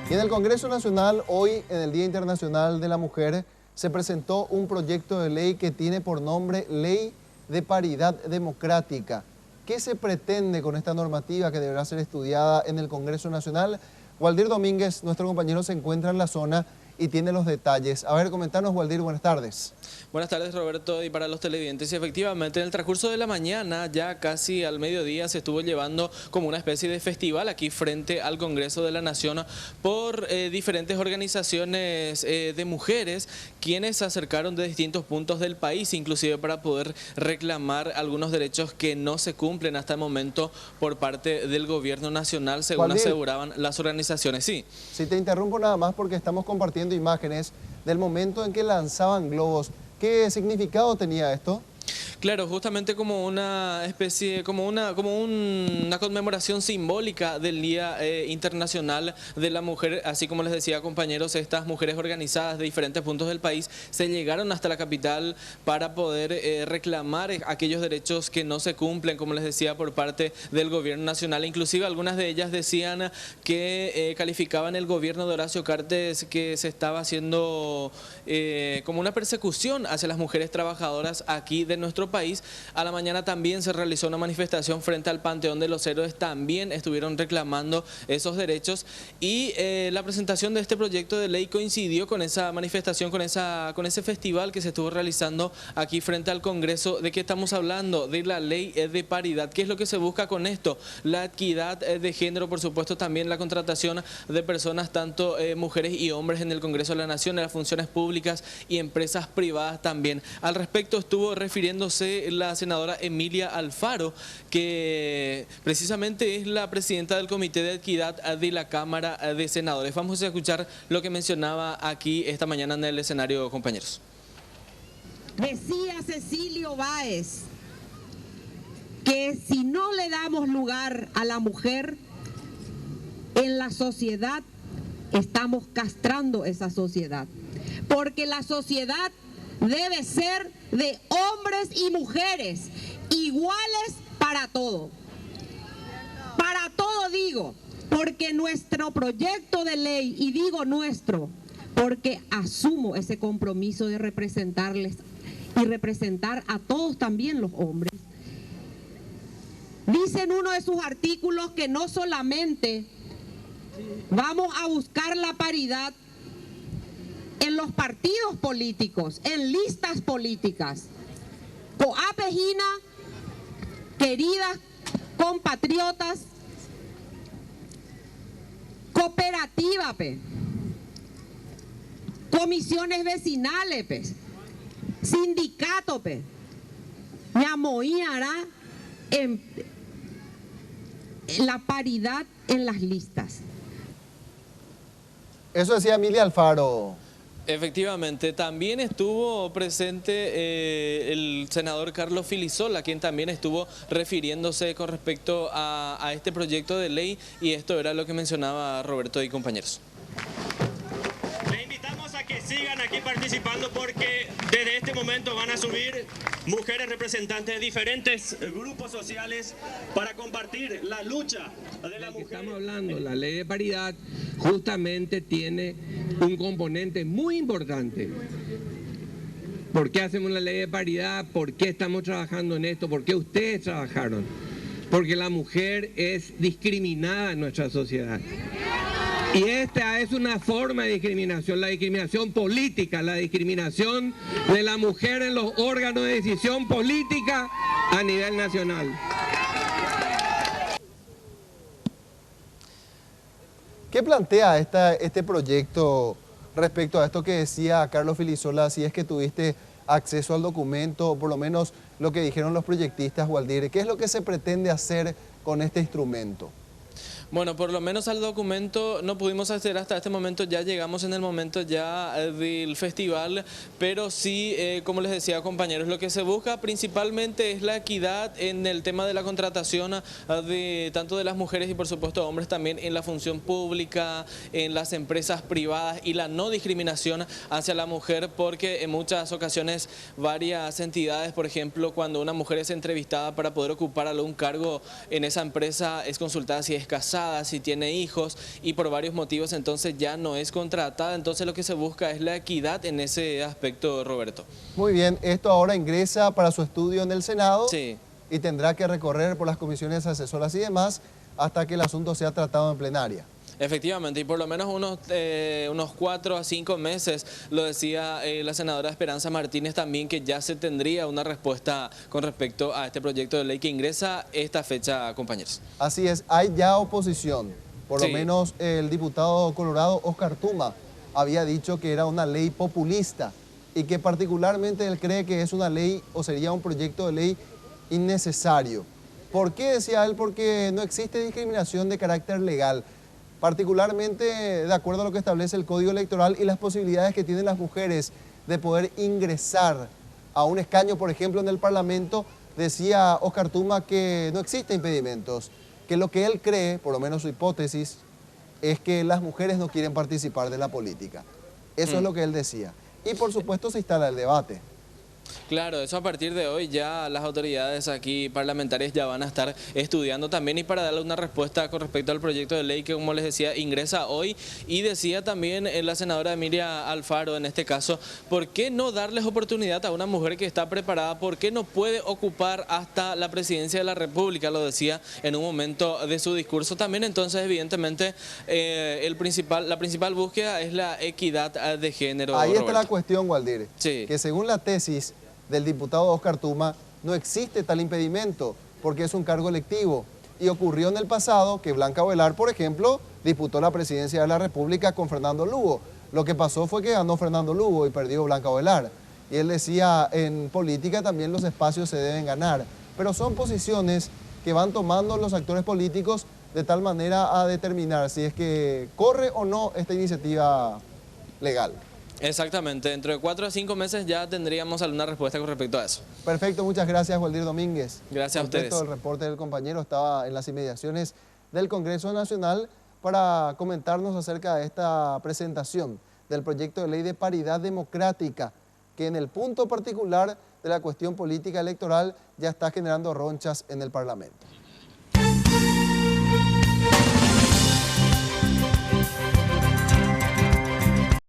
Y en el Congreso Nacional, hoy, en el Día Internacional de la Mujer, se presentó un proyecto de ley que tiene por nombre Ley de Paridad Democrática. ¿Qué se pretende con esta normativa que deberá ser estudiada en el Congreso Nacional? Waldir Domínguez, nuestro compañero, se encuentra en la zona y tiene los detalles. A ver, comentanos, Waldir, buenas tardes. Buenas tardes, Roberto, y para los televidentes. Efectivamente, en el transcurso de la mañana, ya casi al mediodía, se estuvo llevando como una especie de festival aquí frente al Congreso de la Nación por diferentes organizaciones de mujeres, quienes se acercaron de distintos puntos del país, inclusive para poder reclamar algunos derechos que no se cumplen hasta el momento por parte del gobierno nacional, según Waldir, aseguraban las organizaciones. Sí. Si te interrumpo nada más porque estamos compartiendo imágenes del momento en que lanzaban globos. ¿Qué significado tenía esto? Claro, justamente como una especie, como una conmemoración simbólica del Día Internacional de la Mujer, así como les decía, compañeros, estas mujeres organizadas de diferentes puntos del país se llegaron hasta la capital para poder reclamar aquellos derechos que no se cumplen, como les decía, por parte del gobierno nacional. Inclusive algunas de ellas decían que calificaban el gobierno de Horacio Cartes que se estaba haciendo como una persecución hacia las mujeres trabajadoras aquí de nuestro país. A la mañana también se realizó una manifestación frente al Panteón de los Héroes, también estuvieron reclamando esos derechos y la presentación de este proyecto de ley coincidió con esa manifestación, con ese festival que se estuvo realizando aquí frente al Congreso. ¿De qué estamos hablando? De la ley de paridad. ¿Qué es lo que se busca con esto? La equidad de género, por supuesto, también la contratación de personas, tanto mujeres y hombres en el Congreso de la Nación, en las funciones públicas y empresas privadas también. Al respecto estuvo refiriéndose la senadora Emilia Alfaro, que precisamente es la presidenta del Comité de Equidad de la Cámara de Senadores. Vamos a escuchar lo que mencionaba aquí esta mañana en el escenario, compañeros. Decía Cecilio Báez que si no le damos lugar a la mujer en la sociedad, estamos castrando esa sociedad, porque la sociedad debe ser de hombres y mujeres iguales para todo. Para todo digo, porque nuestro proyecto de ley, y digo nuestro, porque asumo ese compromiso de representarles y representar a todos, también los hombres. Dice en uno de sus artículos que no solamente vamos a buscar la paridad en los partidos políticos, en listas políticas. Coapejina, queridas compatriotas, cooperativa, comisiones vecinales, sindicato, ñamoíara en la paridad en las listas. Eso decía Emilia Alfaro. Efectivamente, también estuvo presente el senador Carlos Filisola, quien también estuvo refiriéndose con respecto a este proyecto de ley, y esto era lo que mencionaba Roberto y compañeros. Le invitamos a que sigan aquí participando porque desde este momento van a subir mujeres representantes de diferentes grupos sociales para compartir la lucha de la mujer. Estamos hablando, la ley de paridad justamente tiene un componente muy importante. ¿Por qué hacemos una ley de paridad? ¿Por qué estamos trabajando en esto? ¿Por qué ustedes trabajaron? Porque la mujer es discriminada en nuestra sociedad. Y esta es una forma de discriminación, la discriminación política, la discriminación de la mujer en los órganos de decisión política a nivel nacional. ¿Qué plantea este proyecto respecto a esto que decía Carlos Filisola? Si es que tuviste acceso al documento, por lo menos lo que dijeron los proyectistas, Waldir, ¿qué es lo que se pretende hacer con este instrumento? Bueno, por lo menos al documento no pudimos acceder hasta este momento, ya llegamos en el momento ya del festival, pero sí, como les decía, compañeros, lo que se busca principalmente es la equidad en el tema de la contratación de tanto de las mujeres y por supuesto hombres también en la función pública, en las empresas privadas, y la no discriminación hacia la mujer, porque en muchas ocasiones varias entidades, por ejemplo, cuando una mujer es entrevistada para poder ocupar algún cargo en esa empresa, es consultada si es casada casada, si tiene hijos y por varios motivos entonces ya no es contratada. Entonces lo que se busca es la equidad en ese aspecto, Roberto. Muy bien, esto ahora ingresa para su estudio en el Senado Sí. y tendrá que recorrer por las comisiones asesoras y demás hasta que el asunto sea tratado en plenaria. Efectivamente, y por lo menos unos 4 a 5 meses, lo decía la senadora Esperanza Martínez también, que ya se tendría una respuesta con respecto a este proyecto de ley que ingresa esta fecha, compañeros. Así es, hay ya oposición. Por lo Sí. menos el diputado colorado Oscar Tuma había dicho que era una ley populista y que particularmente él cree que es una ley o sería un proyecto de ley innecesario. ¿Por qué decía él? Porque no existe discriminación de carácter legal, particularmente de acuerdo a lo que establece el Código Electoral y las posibilidades que tienen las mujeres de poder ingresar a un escaño, por ejemplo, en el Parlamento. Decía Oscar Tuma que no existen impedimentos, que lo que él cree, por lo menos su hipótesis, es que las mujeres no quieren participar de la política. Eso es lo que él decía. Y por supuesto se instala el debate. Claro, eso a partir de hoy ya las autoridades aquí parlamentarias ya van a estar estudiando también, y para darle una respuesta con respecto al proyecto de ley que, como les decía, ingresa hoy. Y decía también la senadora Emilia Alfaro, en este caso, ¿por qué no darles oportunidad a una mujer que está preparada? ¿Por qué no puede ocupar hasta la presidencia de la República? Lo decía en un momento de su discurso también. Entonces, evidentemente, la principal búsqueda es la equidad de género. Ahí está Roberto. la cuestión, Waldir, Sí. que según la tesis del diputado Oscar Tuma, no existe tal impedimento porque es un cargo electivo. Y ocurrió en el pasado que Blanca Ovelar, por ejemplo, disputó la presidencia de la República con Fernando Lugo. Lo que pasó fue que ganó Fernando Lugo y perdió Blanca Ovelar. Y él decía, en política también los espacios se deben ganar. Pero son posiciones que van tomando los actores políticos de tal manera a determinar si es que corre o no esta iniciativa legal. Exactamente, dentro de 4 a 5 meses ya tendríamos alguna respuesta con respecto a eso. Perfecto, muchas gracias, Waldir Domínguez. Gracias a ustedes. El reporte del compañero estaba en las inmediaciones del Congreso Nacional para comentarnos acerca de esta presentación del proyecto de ley de paridad democrática, que en el punto particular de la cuestión política electoral ya está generando ronchas en el Parlamento.